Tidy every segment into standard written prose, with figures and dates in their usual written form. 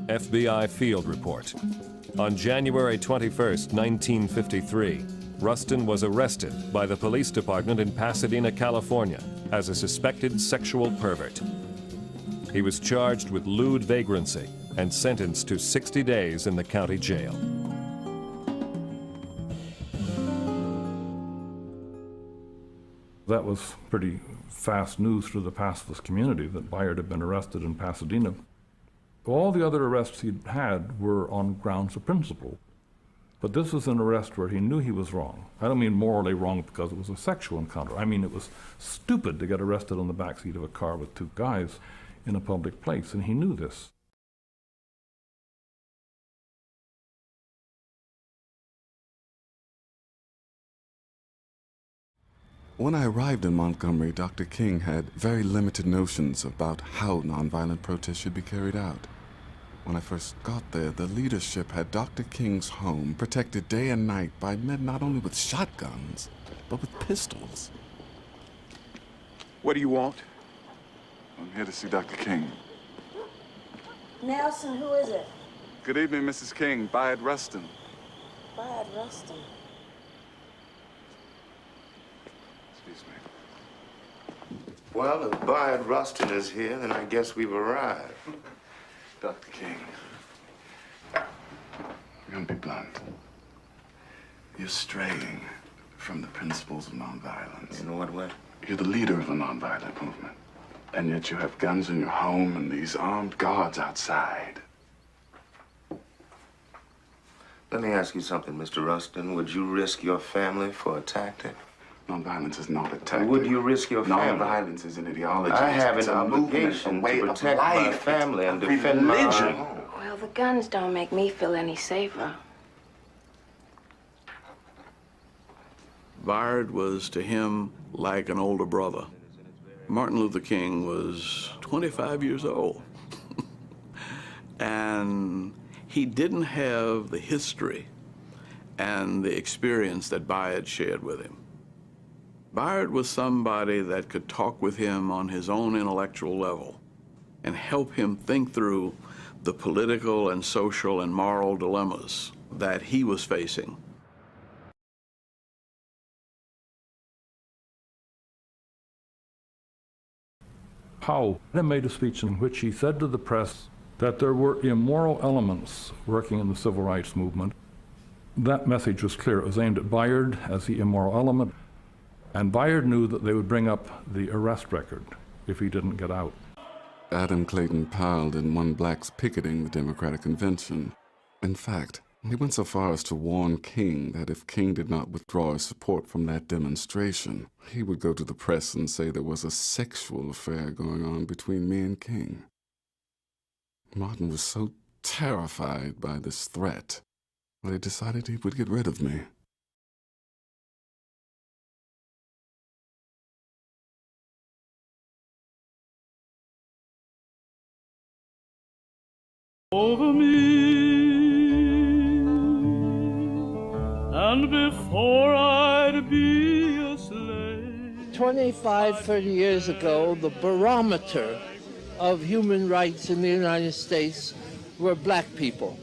FBI Field Report. On January 21, 1953, Rustin was arrested by the police department in Pasadena, California, as a suspected sexual pervert. He was charged with lewd vagrancy and sentenced to 60 days in the county jail. That was pretty fast news through the pacifist community that Bayard had been arrested in Pasadena. All the other arrests he'd had were on grounds of principle. But this was an arrest where he knew he was wrong. I don't mean morally wrong because it was a sexual encounter. I mean it was stupid to get arrested on the backseat of a car with two guys in a public place, and he knew this. When I arrived in Montgomery, Dr. King had very limited notions about how nonviolent protests should be carried out. When I first got there, the leadership had Dr. King's home protected day and night by men not only with shotguns, but with pistols. What do you want? I'm here to see Dr. King. Nelson, who is it? Good evening, Mrs. King. Bayard Rustin. Bayard Rustin. Excuse me. Well, if Bayard Rustin is here, then I guess we've arrived. Dr. King, I'm gonna be blunt. You're straying from the principles of nonviolence. In what way? You're the leader of a nonviolent movement, and yet you have guns in your home and these armed guards outside. Let me ask you something, Mr. Rustin. Would you risk your family for a tactic? Nonviolence is not a tactic. Would you risk your family? Nonviolence is an ideology. I have It's an a movement, obligation a way to of protect my life. family It's and a defend my religion. home. Well, the guns don't make me feel any safer. Bayard was to him like an older brother. Martin Luther King was 25 years old. And he didn't have the history and the experience that Bayard shared with him. Bayard was somebody that could talk with him on his own intellectual level and help him think through the political and social and moral dilemmas that he was facing. Howe then made a speech in which he said to the press that there were immoral elements working in the civil rights movement. That message was clear. It was aimed at Bayard as the immoral element, and Bayard knew that they would bring up the arrest record if he didn't get out. Adam Clayton Powell didn't want blacks picketing the Democratic Convention. In fact, he went so far as to warn King that if King did not withdraw his support from that demonstration, he would go to the press and say there was a sexual affair going on between me and King. Martin was so terrified by this threat that he decided he would get rid of me. Over me, and before I'd be a slave. 25, 30 years ago, the barometer of human rights in the United States were black people.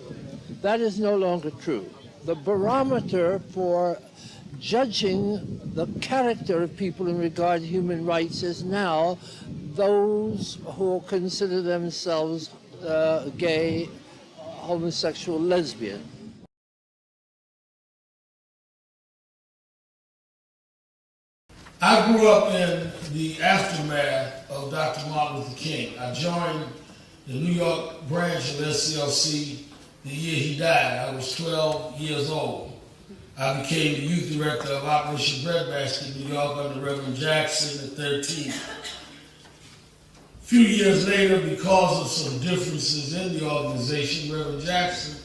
That is no longer true. The barometer for judging the character of people in regard to human rights is now those who consider themselves gay, homosexual, lesbian. I grew up in the aftermath of Dr. Martin Luther King. I joined the New York branch of SCLC the year he died. I was 12 years old. I became the youth director of Operation Breadbasket in New York under Reverend Jackson at 13. A few years later, because of some differences in the organization, Reverend Jackson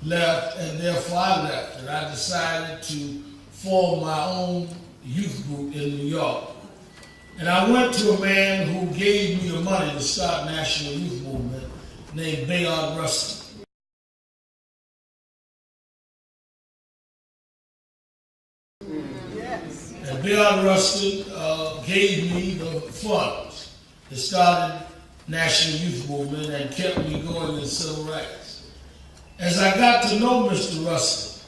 left, and therefore I left. And I decided to form my own youth group in New York. And I went to a man who gave me the money to start National Youth Movement, named Bayard Rustin. And Bayard Rustin gave me the funds. It started National Youth Movement and kept me going in civil rights. As I got to know Mr. Rustin,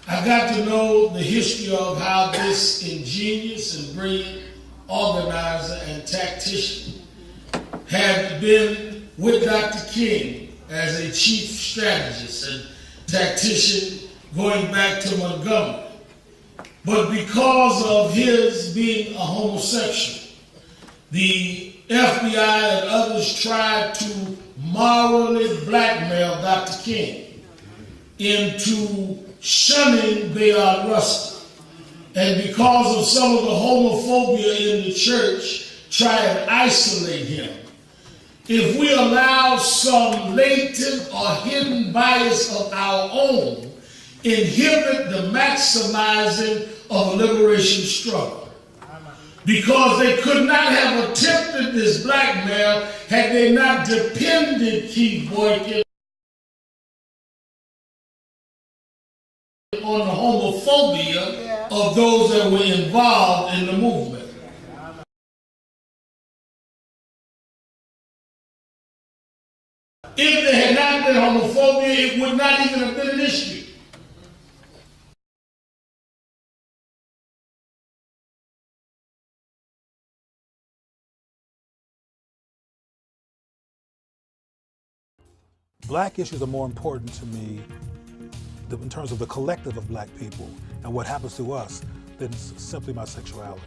I got to know the history of how this ingenious and brilliant organizer and tactician had been with Dr. King as a chief strategist and tactician going back to Montgomery. But because of his being a homosexual, the FBI and others tried to morally blackmail Dr. King into shunning Bayard Rustin. And because of some of the homophobia in the church, try and isolate him. If we allow some latent or hidden bias of our own, inhibit the maximizing of a liberation struggle. Because they could not have attempted this blackmail had they not depended, Keith Boykin, on the homophobia of those that were involved in the movement. If there had not been homophobia, it would not even have been an issue. Black issues are more important to me in terms of the collective of black people and what happens to us than simply my sexuality.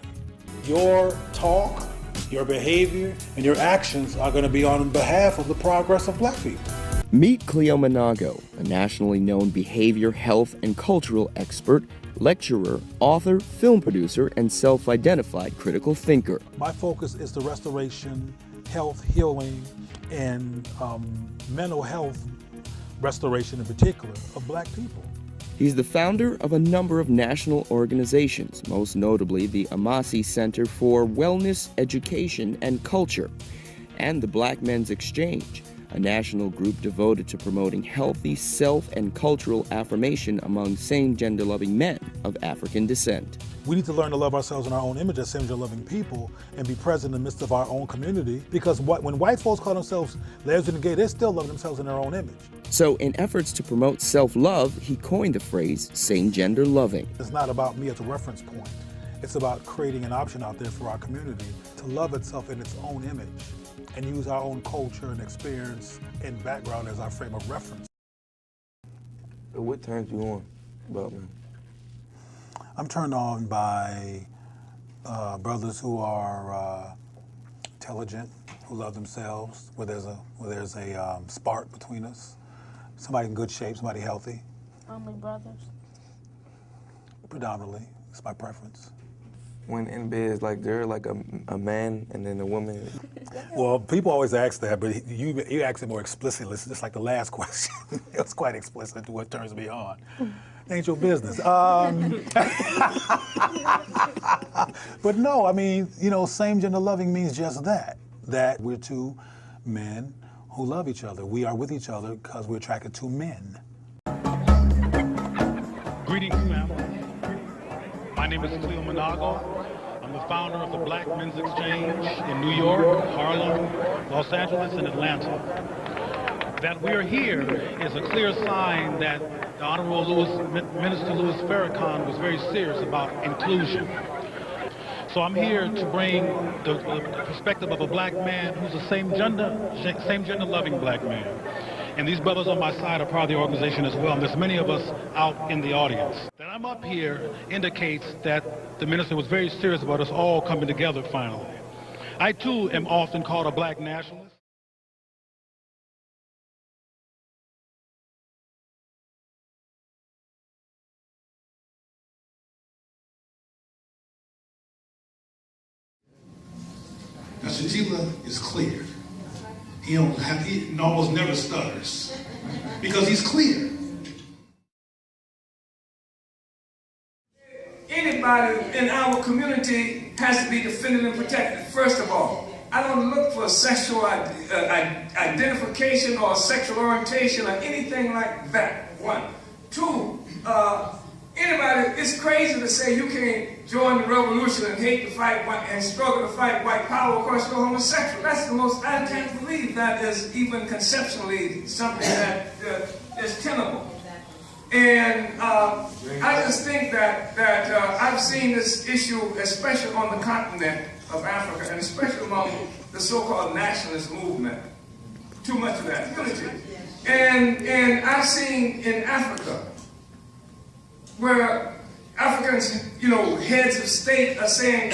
Your talk, your behavior, and your actions are going to be on behalf of the progress of black people. Meet Cleo Monago, a nationally known behavior, health, and cultural expert, lecturer, author, film producer, and self-identified critical thinker. My focus is the restoration, health, healing, and mental health restoration in particular of black people. He's the founder of a number of national organizations, most notably the Amasi Center for Wellness, Education, and Culture, and the Black Men's Exchange, a national group devoted to promoting healthy self and cultural affirmation among same-gender loving men of African descent. We need to learn to love ourselves in our own image as same-gender loving people and be present in the midst of our own community, because when white folks call themselves lesbian and gay, they're still loving themselves in their own image. So in efforts to promote self-love, he coined the phrase same-gender loving. It's not about me as a reference point. It's about creating an option out there for our community to love itself in its own image and use our own culture and experience and background as our frame of reference. What turns you on about me? I'm turned on by brothers who are intelligent, who love themselves, where there's a spark between us. Somebody in good shape, somebody healthy. Only brothers? Predominantly, it's my preference. When in bed, is like there like a man and then a woman? Well, people always ask that, but you asked it more explicitly. It's just like the last question. It was quite explicit to what turns me on. Ain't your business. But no, I mean, same gender loving means just that we're two men who love each other. We are with each other because we're attracted to men. Greetings, family. My name is Cleo Monago. I'm the founder of the Black Men's Exchange in New York, Harlem, Los Angeles, and Atlanta. That we're here is a clear sign that the Honorable Minister Louis Farrakhan was very serious about inclusion. So I'm here to bring the perspective of a black man who's a same-gender loving black man. And these brothers on my side are part of the organization as well. And there's many of us out in the audience. That I'm up here indicates that the minister was very serious about us all coming together finally. I too am often called a black nationalist. Now, Shatila is clear. He almost never stutters because he's clear. Anybody in our community has to be defended and protected. First of all, I don't look for sexual identification or sexual orientation or anything like that. One. Two, Anybody, it's crazy to say you can't join the revolution and hate to fight and struggle to fight white power because you're homosexual. That's the most, I can't believe that is even conceptually something that is tenable. And I just think that I've seen this issue, especially on the continent of Africa, and especially among the so-called nationalist movement. Too much of that unity. And I've seen in Africa where Africans, heads of state are saying,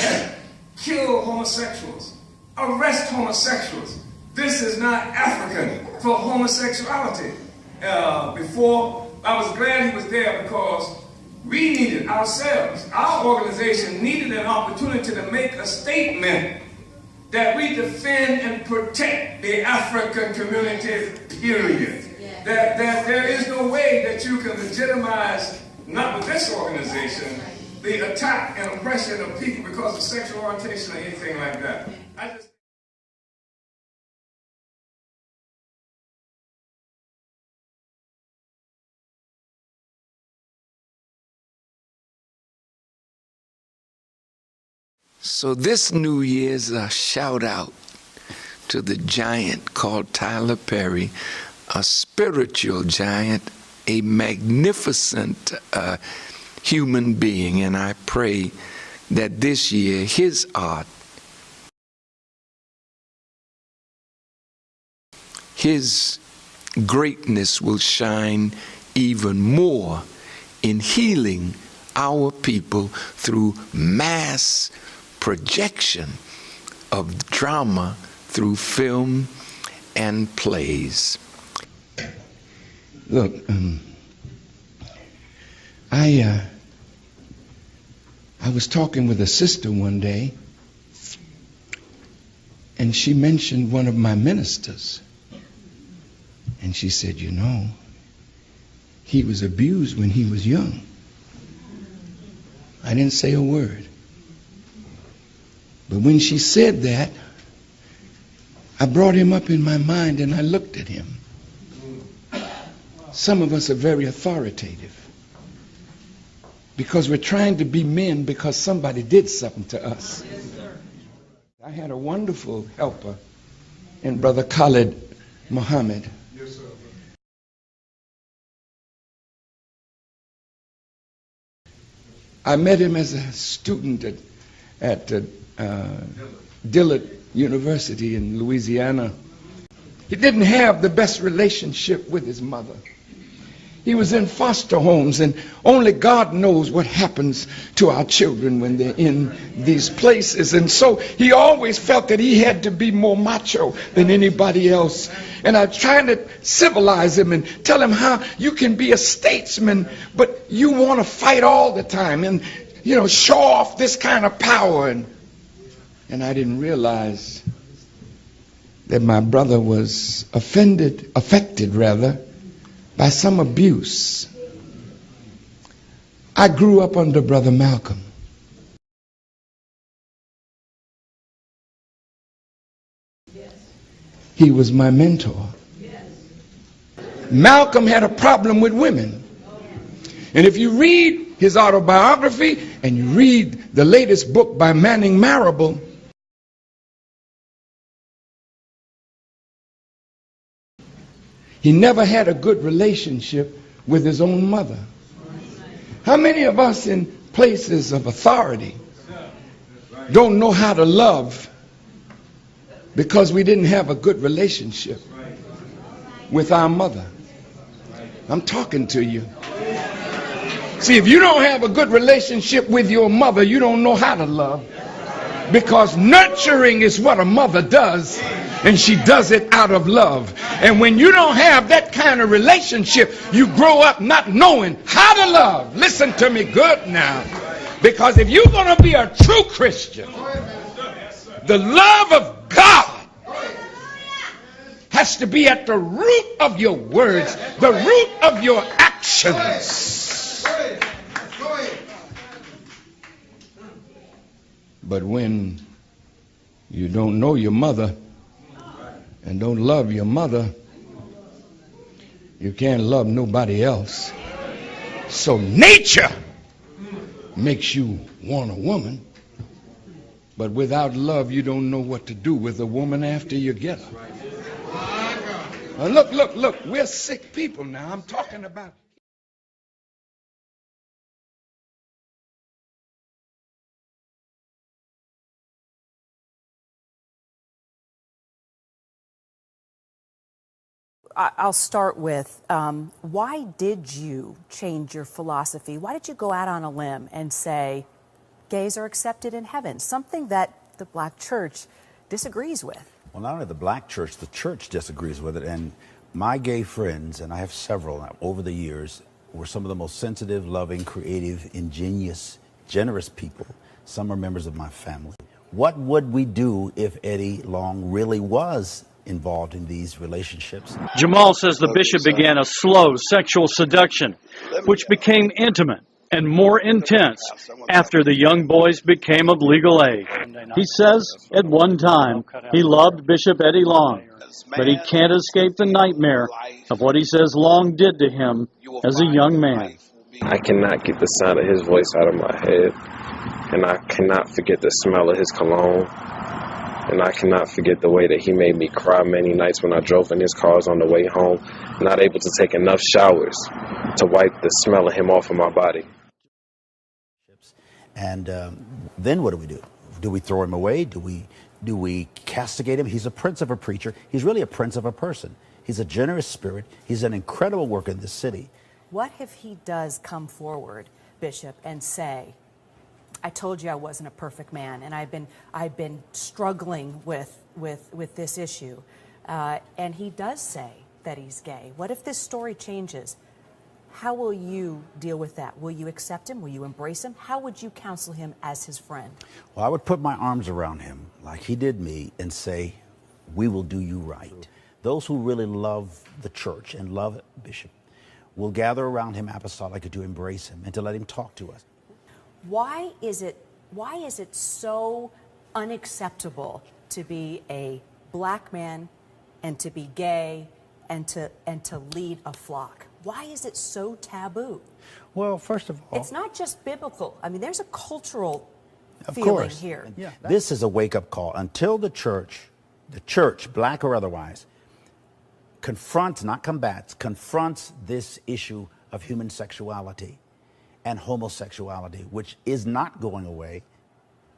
kill homosexuals, arrest homosexuals. This is not African for homosexuality. Before, I was glad he was there because we needed ourselves, our organization needed an opportunity to make a statement that we defend and protect the African community, period. Yeah. That there is no way that you can legitimize, not with this organization, the attack and oppression of people because of sexual orientation or anything like that. So this New Year's a shout out to the giant called Tyler Perry, a spiritual giant, a magnificent human being, and I pray that this year his art, his greatness will shine even more in healing our people through mass projection of drama through film and plays. Look, I was talking with a sister one day, and she mentioned one of my ministers. And she said, he was abused when he was young. I didn't say a word. But when she said that, I brought him up in my mind and I looked at him. Some of us are very authoritative because we're trying to be men because somebody did something to us. I had a wonderful helper in Brother Khalid Muhammad. I met him as a student at Dillard University in Louisiana. He didn't have the best relationship with his mother. He was in foster homes, and only God knows what happens to our children when they're in these places. And so he always felt that he had to be more macho than anybody else. And I tried to civilize him and tell him how you can be a statesman, but you want to fight all the time and, show off this kind of power. And I didn't realize that my brother was affected by some abuse. I grew up under Brother Malcolm. He was my mentor. Malcolm had a problem with women. And if you read his autobiography and you read the latest book by Manning Marable, he never had a good relationship with his own mother. How many of us in places of authority don't know how to love because we didn't have a good relationship with our mother? I'm talking to you. See, if you don't have a good relationship with your mother, you don't know how to love, because nurturing is what a mother does, and she does it out of love. And when you don't have that kind of relationship, you grow up not knowing how to love. Listen to me good now, because if you're going to be a true Christian, the love of God has to be at the root of your words, the root of your actions. But when you don't know your mother and don't love your mother, you can't love nobody else. So nature makes you want a woman, but without love, you don't know what to do with a woman after you get her. Look, we're sick people now. I'm talking about... I'll start with, why did you change your philosophy? Why did you go out on a limb and say gays are accepted in heaven, something that the black church disagrees with? Well, not only the black church, the church disagrees with it. And my gay friends, and I have several over the years, were some of the most sensitive, loving, creative, ingenious, generous people. Some are members of my family. What would we do if Eddie Long really was involved in these relationships? Jamal says the bishop began a slow sexual seduction, which became intimate and more intense after the young boys became of legal age. He says at one time he loved Bishop Eddie Long, but he can't escape the nightmare of what he says Long did to him as a young man. I cannot get the sound of his voice out of my head, and I cannot forget the smell of his cologne. And I cannot forget the way that he made me cry many nights when I drove in his cars on the way home, not able to take enough showers to wipe the smell of him off of my body. And then what do? Do we throw him away? Do we castigate him? He's a prince of a preacher. He's really a prince of a person. He's a generous spirit. He's an incredible worker in this city. What if he does come forward, Bishop, and say, I told you I wasn't a perfect man, and I've been struggling with this issue, and he does say that he's gay? What if this story changes? How will you deal with that? Will you accept him? Will you embrace him? How would you counsel him as his friend? Well, I would put my arms around him like he did me and say, we will do you right. Those who really love the church and love Bishop will gather around him apostolically to embrace him and to let him talk to us. Why is it so unacceptable to be a black man and to be gay and to lead a flock? Why is it so taboo? Well, first of all, it's not just biblical. I mean, there's a cultural of feeling course. here. Yeah, this is a wake-up call. Until the church, black or otherwise, confronts, not combats, confronts this issue of human sexuality and homosexuality, which is not going away.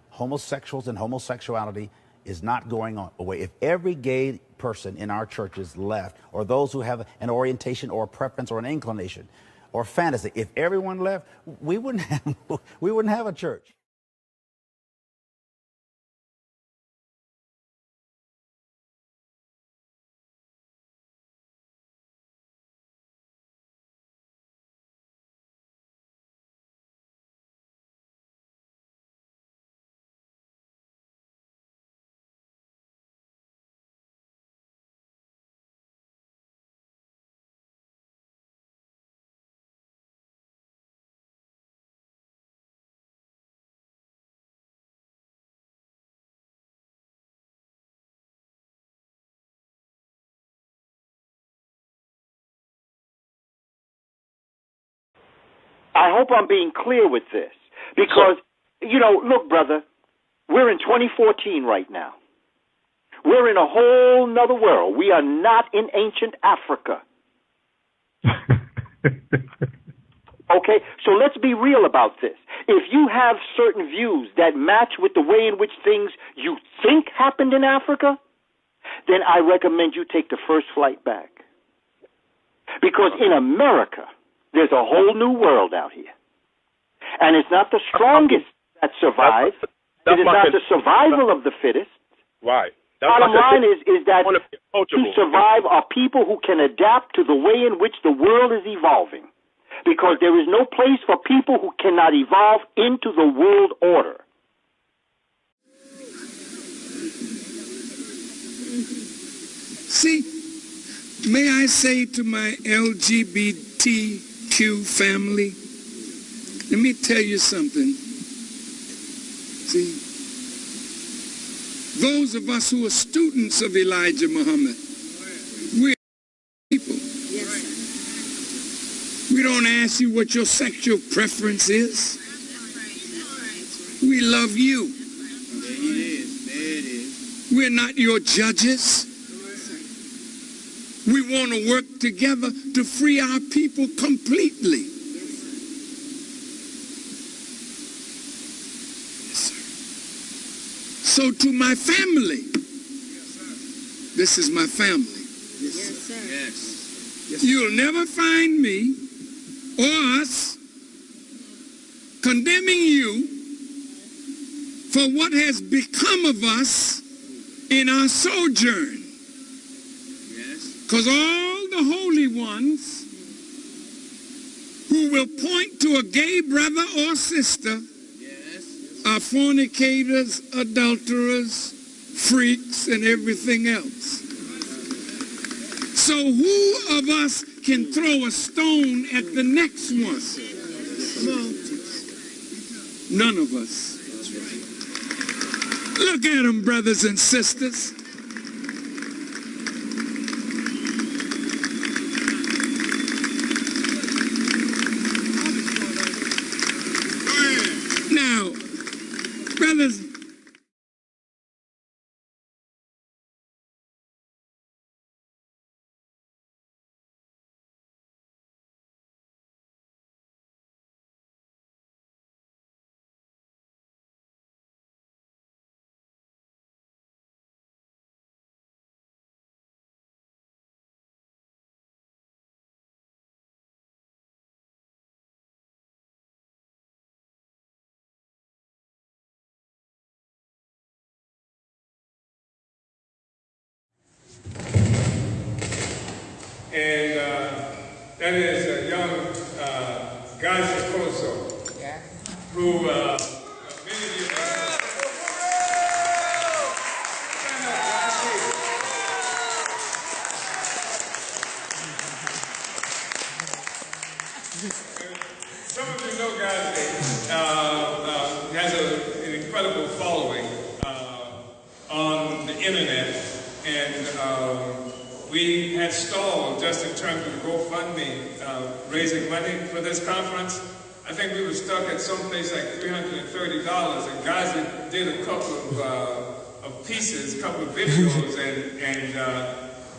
Homosexuals and homosexuality is not going away. If every gay person in our churches left, or those who have an orientation or a preference or an inclination or fantasy, if everyone left, we wouldn't have a church. I hope I'm being clear with this because, look, brother, we're in 2014 right now. We're in a whole nother world. We are not in ancient Africa. Okay, so let's be real about this. If you have certain views that match with the way in which things you think happened in Africa, then I recommend you take the first flight back. Because in America, there's a whole new world out here. And it's not the strongest that survive. It is not the survival of the fittest. Right. Bottom line is that to survive are people who can adapt to the way in which the world is evolving. Because there is no place for people who cannot evolve into the world order. See, may I say to my LGBTQ family, let me tell you something. See, those of us who are students of Elijah Muhammad, we're people. We don't ask you what your sexual preference is. We love you. There it is. There it is. We're not your judges. We want to work together to free our people completely. Yes, sir. So to my family, this is my family. Yes, sir. Yes. Yes. You'll never find me or us condemning you for what has become of us in our sojourn. Because all the holy ones who will point to a gay brother or sister are fornicators, adulterers, freaks, and everything else. So who of us can throw a stone at the next one? None of us. Look at them, brothers and sisters. Now, brothers, and that is a young guise who many of you know. Some of you know Guise has an incredible following on the internet, and we had stalled just in terms of GoFundMe raising money for this conference. I think we were stuck at someplace like $330, and Guise did a couple of pieces, a couple of videos, and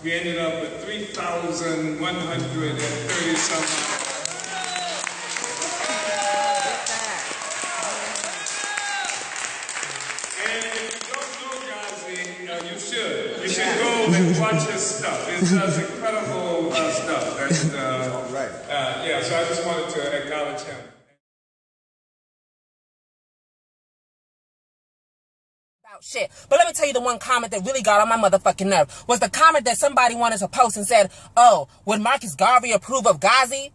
we ended up with 3,130 some. And if you don't know Guise, you should. You should go and watch his stuff. It does incredible stuff. Yeah, so I just wanted to acknowledge him. Shit. But let me tell you the one comment that really got on my motherfucking nerve was the comment that somebody wanted to post and said, oh, would Marcus Garvey approve of Guise?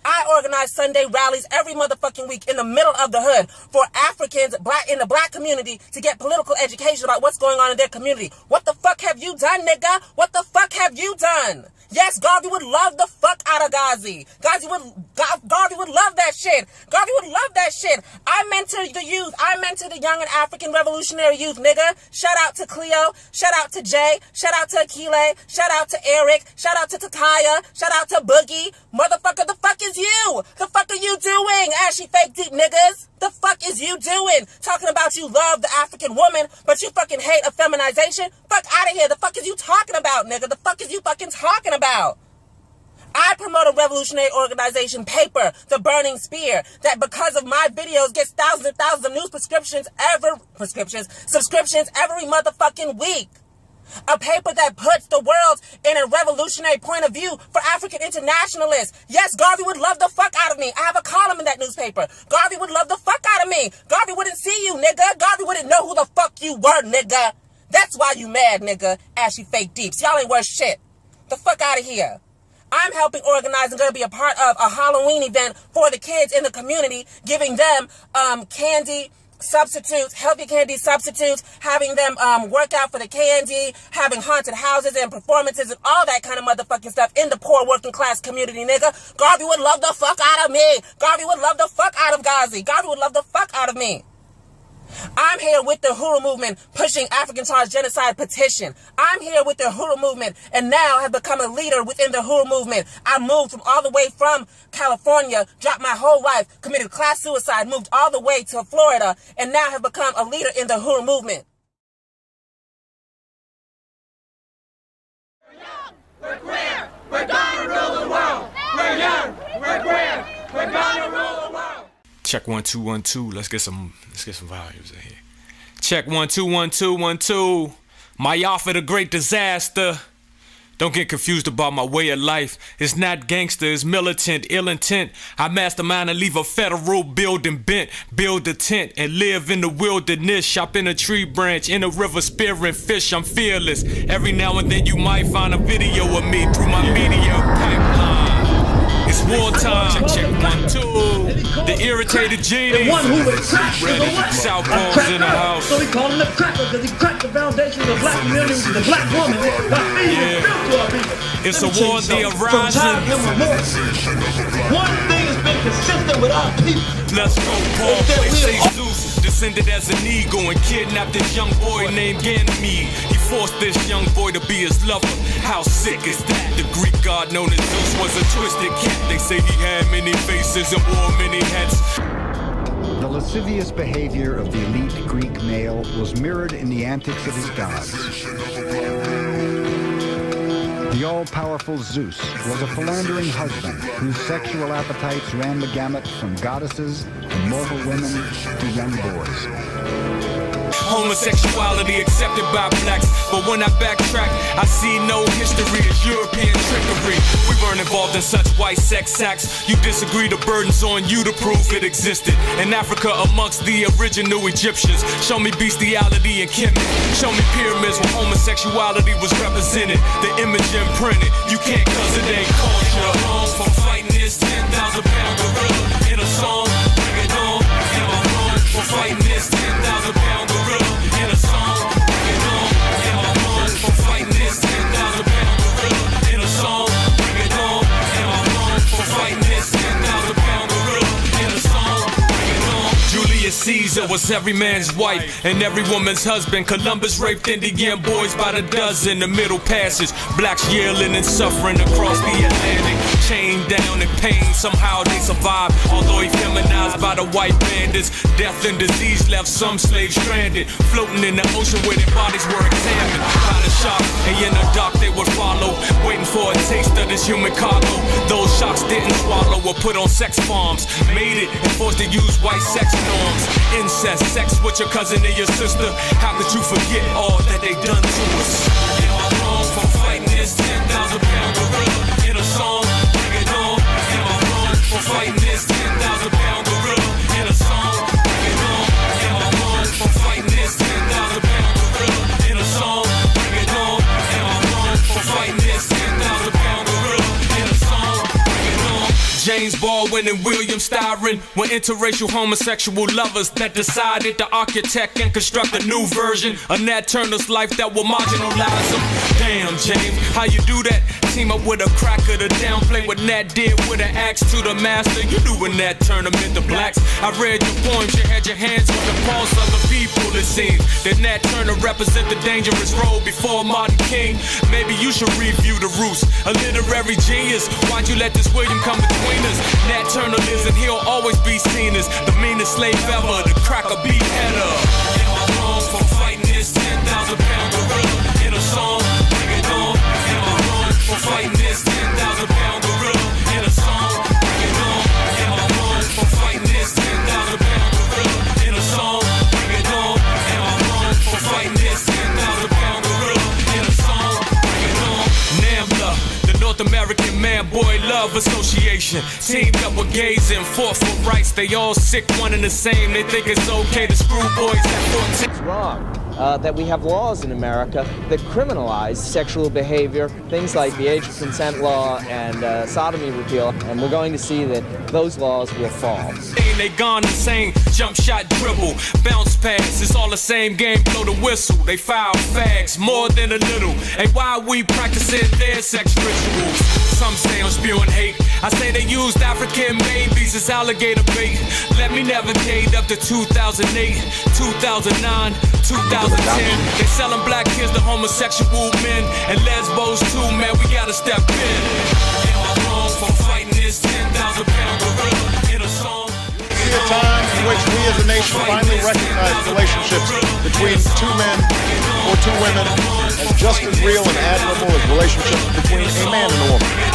I organize Sunday rallies every motherfucking week in the middle of the hood for Africans in the black community to get political education about what's going on in their community. What the fuck have you done, nigga? What the fuck have you done? Yes, Garvey would love the fuck out of Guise. Garvey would love that shit. Garvey would love that shit. I mentor the youth. I mentor the young and African revolutionary youth, nigga. Shout out to Cleo. Shout out to Jay. Shout out to Akile. Shout out to Eric. Shout out to Takaya. Shout out to Boogie. Motherfucker, the fuck is you? The fuck are you doing, ashy fake deep niggas? The fuck is you doing? Talking about you love the African woman, but you fucking hate effeminization? Fuck out of here. The fuck is you talking about, nigga? The fuck is you fucking talking about? I promote a revolutionary organization paper, The Burning Spear, that because of my videos gets thousands and thousands of news subscriptions every motherfucking week. A paper that puts the world in a revolutionary point of view for African internationalists. Yes, Garvey would love the fuck out of me. I have a column in that newspaper. Garvey would love the fuck out of me. Garvey wouldn't see you, nigga. Garvey wouldn't know who the fuck you were, nigga. That's why you mad, nigga. Ashy fake deeps. Y'all ain't worth shit. The fuck out of here. I'm helping organize and going to be a part of a Halloween event for the kids in the community, giving them candy substitutes, healthy candy substitutes, having them work out for the candy, having haunted houses and performances and all that kind of motherfucking stuff in the poor working class community, nigga. Garvey would love the fuck out of me. Garvey would love the fuck out of Guise. Garvey would love the fuck out of me. I'm here with the Huru movement pushing African Charge Genocide petition. I'm here with the Huru movement and now have become a leader within the Huru movement. I moved from all the way from California, dropped my whole life, committed class suicide, moved all the way to Florida, and now have become a leader in the Huru movement. We're queer. We're gonna rule the world. We're young. We're queer. We're gonna rule the world. Check 1 2 1 2. Let's get some volumes in here. Check 1 2 1 2 1 2. My offer the great disaster. Don't get confused about my way of life. It's not gangster, it's militant, ill intent. I mastermind and leave a federal building bent. Build a tent and live in the wilderness. Shop in a tree branch, in a river spearing fish. I'm fearless. Every now and then you might find a video of me through my media pipeline. It's wartime. Check 1 2. The irritated genie. The one who would crack is a what? Southpaw's in the house. So we call him the cracker because he cracked the foundation of the black community, the black woman. It's a war on the horizon. One thing has been consistent with our people. Let's go, Paul. They say Zeus descended as an eagle and kidnapped this young boy named Ganymede. He forced this young boy to be his lover. How sick is that? The Greek god known as Zeus was a twisted cat. They say he had many faces and wore many hats. The lascivious behavior of the elite Greek male was mirrored in the antics of his gods. The all-powerful Zeus was a philandering husband whose sexual appetites ran the gamut from goddesses to mortal women to young boys. Homosexuality accepted by blacks, but when I backtrack, I see no history as European trickery. We weren't involved in such white sex acts. You disagree, the burden's on you to prove it existed. In Africa, amongst the original Egyptians, show me bestiality and Kemet. Show me pyramids where homosexuality was represented. The image imprinted. You can't cause it ain't culture. Wrong for fighting this 10,000-pound gorilla in a song. Bring it on. Am I wrong for fighting this 10,000-pound gorilla in a song? Bring it on. Am I wrong for fighting this 10,000-pound gorilla in a song? Bring it on. Am I wrong for fighting this 10,000-pound gorilla in a song? Bring it on. Julius Caesar was every man's wife and every woman's husband. Columbus raped Indian boys by the dozen. The Middle Passage, blacks yelling and suffering across the Atlantic. Chained down in pain, somehow they survived. Although effeminized by the white bandits, death and disease left some slaves stranded, floating in the ocean where their bodies were examined by the sharks. And in the dark they would follow, waiting for a taste of this human cargo. Those sharks didn't swallow or put on sex farms, made it and forced to use white sex norms. Incest, sex with your cousin and your sister. How could you forget all that they done to us? Am I wrong for fighting this 10,000-pound gorilla in a song? Bring it on. Am I wrong for fighting this 10,000-pound gorilla in a song? Bring it on. Am I wrong for fighting this 10,000-pound gorilla in a song? Bring it on. Am I wrong for fighting this 10,000-pound gorilla in a song? Bring it on. James Baldwin and William Styron were interracial homosexual lovers that decided to architect and construct a new version of Nat Turner's life that will marginalize them. Damn, James, how you do that? Team up with a cracker to downplay what Nat did with an axe to the master. You knew when Nat Turner meant the blacks. I read your poems, you had your hands on the pulse of the people. It seems that Nat Turner represent the dangerous role before Martin King. Maybe you should review the roots. A literary genius, why'd you let this William come between us? Nat Turner lives and he'll always be seen as the meanest slave ever, the cracker beheader. Am I wrong for fighting this 10,000-pound gorilla in a song? Bring it on. Am I wrong for fighting this 10,000-pound gorilla in a song? Bring it on. Am I wrong for fighting this 10,000-pound gorilla in a song? Bring it on. Am I wrong for fighting this 10,000-pound gorilla in a song? Bring it on. NAMBLA, the North American Man-Boy Love Association, teamed up with gays and fought for rights. They all sick, one and the same. They think it's okay to screw boys at 14. It's wrong that we have laws in America that criminalize sexual behavior, things like the age of consent law and sodomy repeal, and we're going to see that those laws will fall. They gone insane, jump shot, dribble, bounce pass, it's all the same game, blow the whistle. They foul fags, more than a little. Hey, why are we practicing their sex rituals? some say I'm spewing hate. I say they used African babies as alligator bait. Let me navigate up to 2008, 2009, 2010. They selling black kids to homosexual men and lesbos too, man, we gotta step in. Am I wrong for fighting this 10,000-pound gorilla in a song? See a time in which we as a nation finally recognize relationships between two men or two women as just as real and admirable as relationships between a man and a woman.